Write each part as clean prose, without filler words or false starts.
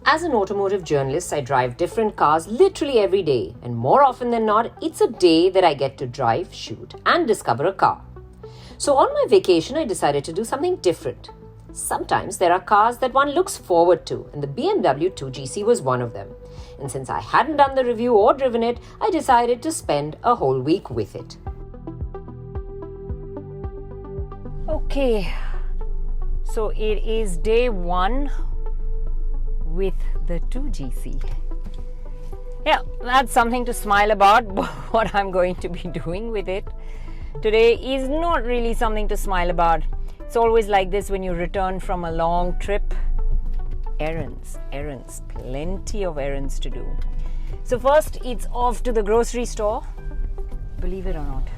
As an automotive journalist, I drive different cars literally every day, and more often than not, it's a day that I get to drive, shoot, and discover a car. So on my vacation, I decided to do something different. Sometimes there are cars that one looks forward to, and the BMW 2GC was one of them. And since I hadn't done the review or driven it, I decided to spend a whole week with it. Okay, so it is day one with the 2GC. Yeah, that's something to smile about. What I'm going to be doing with it today is not really something to smile about. It's always like this when you return from a long trip. Errands, plenty of errands to do. So first, it's off to the grocery store. Believe it or not,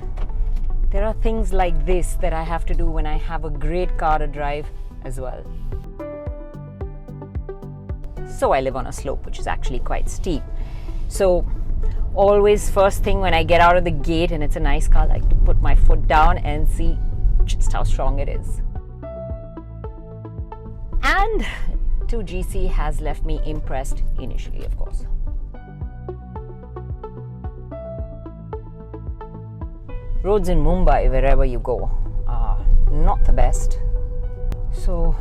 there are things like this that I have to do when I have a great car to drive as well. So I live on a slope, which is actually quite steep. So always first thing when I get out of the gate and it's a nice car, I like to put my foot down and see just how strong it is. And 2GC has left me impressed initially, of course. Roads in Mumbai, wherever you go, are not the best. So,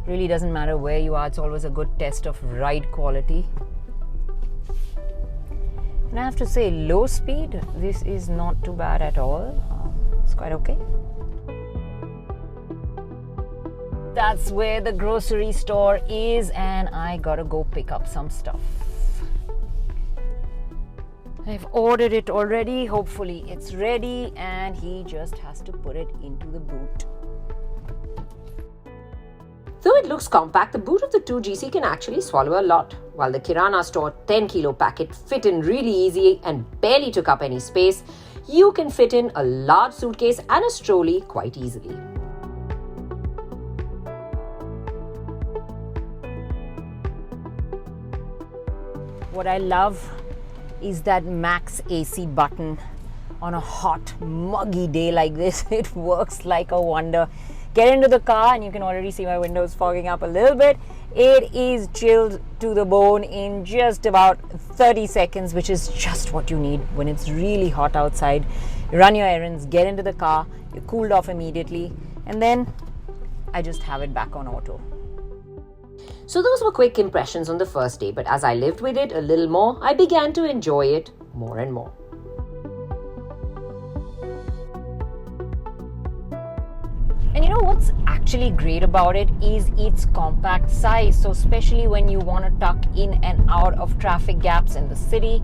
really doesn't matter where you are, it's always a good test of ride quality. And I have to say, low speed, this is not too bad at all. It's quite okay. That's where the grocery store is, and I gotta go pick up some stuff. I've ordered it already. Hopefully it's ready, and he just has to put it into the boot. Though it looks compact, the boot of the 2GC can actually swallow a lot. While the Kirana store 10-kilo packet fit in really easy and barely took up any space, you can fit in a large suitcase and a trolley quite easily. What I love is that max AC button on a hot, muggy day like this. It works like a wonder. Get into the car and you can already see my windows fogging up a little bit. It is chilled to the bone in just about 30 seconds, which is just what you need when it's really hot outside. You run your errands, get into the car, you're cooled off immediately, and then I just have it back on auto. So those were quick impressions on the first day, but as I lived with it a little more, I began to enjoy it more and more. And what's actually great about it is its compact size. So especially when you want to tuck in and out of traffic gaps in the city,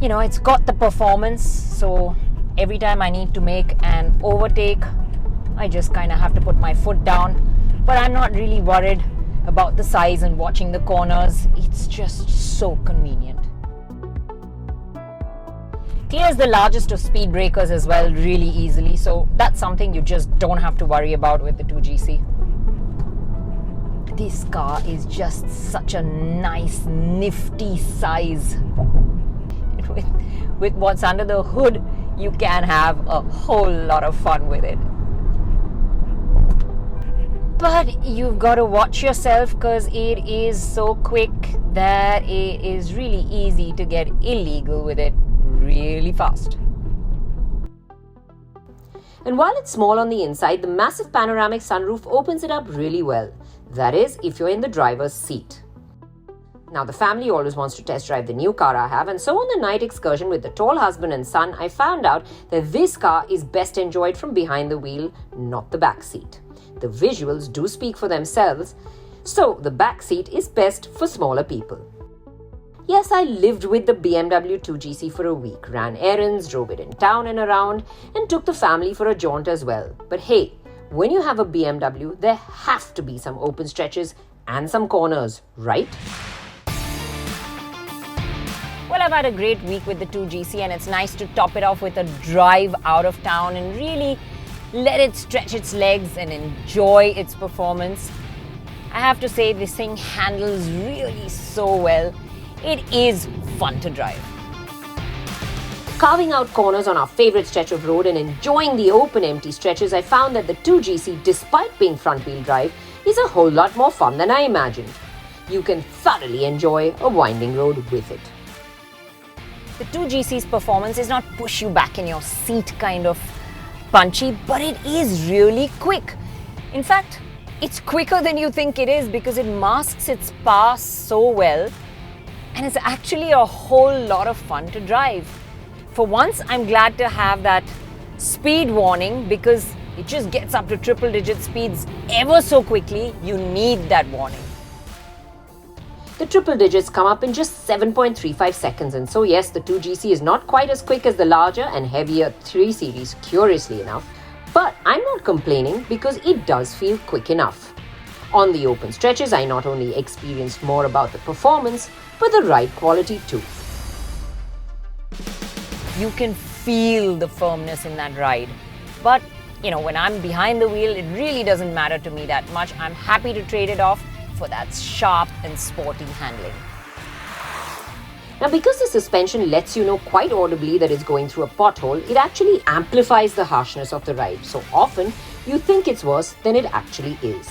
it's got the performance. So every time I need to make an overtake, I just kind of have to put my foot down. But I'm not really worried about the size and watching the corners. It's just so convenient. Clears the largest of speed breakers as well really easily, so that's something you just don't have to worry about with the 2GC. This car is just such a nice, nifty size. With what's under the hood, you can have a whole lot of fun with it. But you've got to watch yourself because it is so quick that it is really easy to get illegal with it really fast. And while it's small on the inside, the massive panoramic sunroof opens it up really well. That is, if you're in the driver's seat. Now, the family always wants to test drive the new car I have, and so on the night excursion with the tall husband and son, I found out that this car is best enjoyed from behind the wheel, not the back seat. The visuals do speak for themselves, so the back seat is best for smaller people. Yes, I lived with the BMW 2GC for a week, ran errands, drove it in town and around, and took the family for a jaunt as well. But hey, when you have a BMW, there have to be some open stretches and some corners, right? Well, I've had a great week with the 2GC, and it's nice to top it off with a drive out of town and really let it stretch its legs and enjoy its performance. I have to say, this thing handles really so well. It is fun to drive. Carving out corners on our favorite stretch of road and enjoying the open empty stretches, I found that the 2GC, despite being front-wheel drive, is a whole lot more fun than I imagined. you can thoroughly enjoy a winding road with it. The 2GC's performance is not push you back in your seat kind of punchy, but it is really quick. In fact, it's quicker than you think it is because it masks its power so well, and it's actually a whole lot of fun to drive. For once, I'm glad to have that speed warning because it just gets up to triple digit speeds ever so quickly. You need that warning. The triple digits come up in just 7.35 seconds, and so yes, the 2GC is not quite as quick as the larger and heavier 3 Series, curiously enough. But I'm not complaining because it does feel quick enough. On the open stretches, I not only experienced more about the performance, but the ride quality too. You can feel the firmness in that ride. But, when I'm behind the wheel, it really doesn't matter to me that much. I'm happy to trade it off for that sharp and sporty handling. Now, because the suspension lets you know quite audibly that it's going through a pothole, it actually amplifies the harshness of the ride. So often, you think it's worse than it actually is.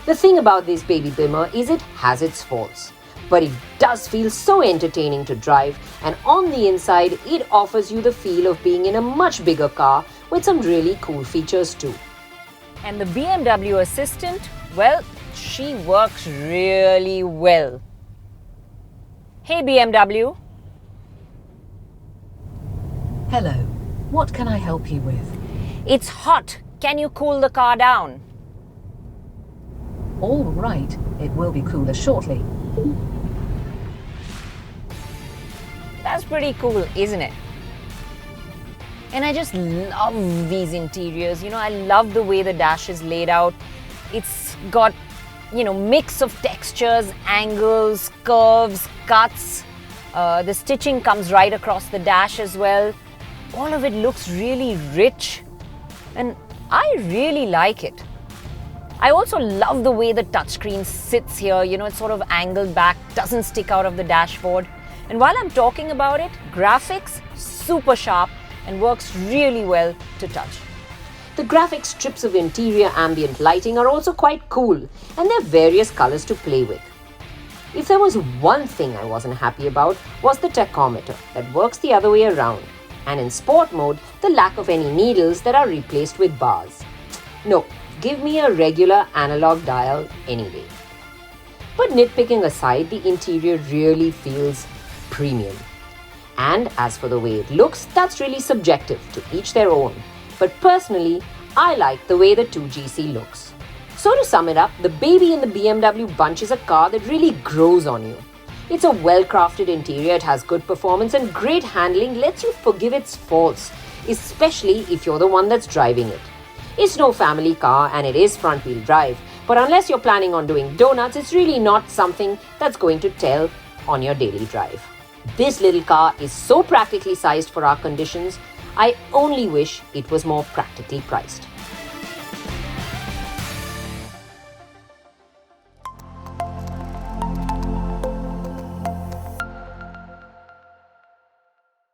The thing about this baby bimmer is it has its faults. But it does feel so entertaining to drive, and on the inside, it offers you the feel of being in a much bigger car with some really cool features too. And the BMW assistant, well, she works really well. Hey BMW. Hello, what can I help you with? It's hot. Can you cool the car down? All right, it will be cooler shortly. That's pretty cool, isn't it? And I just love these interiors. I love the way the dash is laid out. It's got, mix of textures, angles, curves, cuts. The stitching comes right across the dash as well. All of it looks really rich, and I really like it. I also love the way the touchscreen sits here. It's sort of angled back, doesn't stick out of the dashboard. And while I'm talking about it, graphics, super sharp and works really well to touch. The graphic strips of interior ambient lighting are also quite cool, and there are various colors to play with. If there was one thing I wasn't happy about, was the tachometer that works the other way around, and in sport mode, the lack of any needles that are replaced with bars. No, give me a regular analog dial anyway. But nitpicking aside, the interior really feels premium. And as for the way it looks, that's really subjective, to each their own. But personally, I like the way the 2GC looks. So to sum it up, the baby in the BMW bunch is a car that really grows on you. It's a well-crafted interior, it has good performance, and great handling lets you forgive its faults, especially if you're the one that's driving it. It's no family car and it is front-wheel drive, but unless you're planning on doing donuts, it's really not something that's going to tell on your daily drive. This little car is so practically sized for our conditions, I only wish it was more practically priced.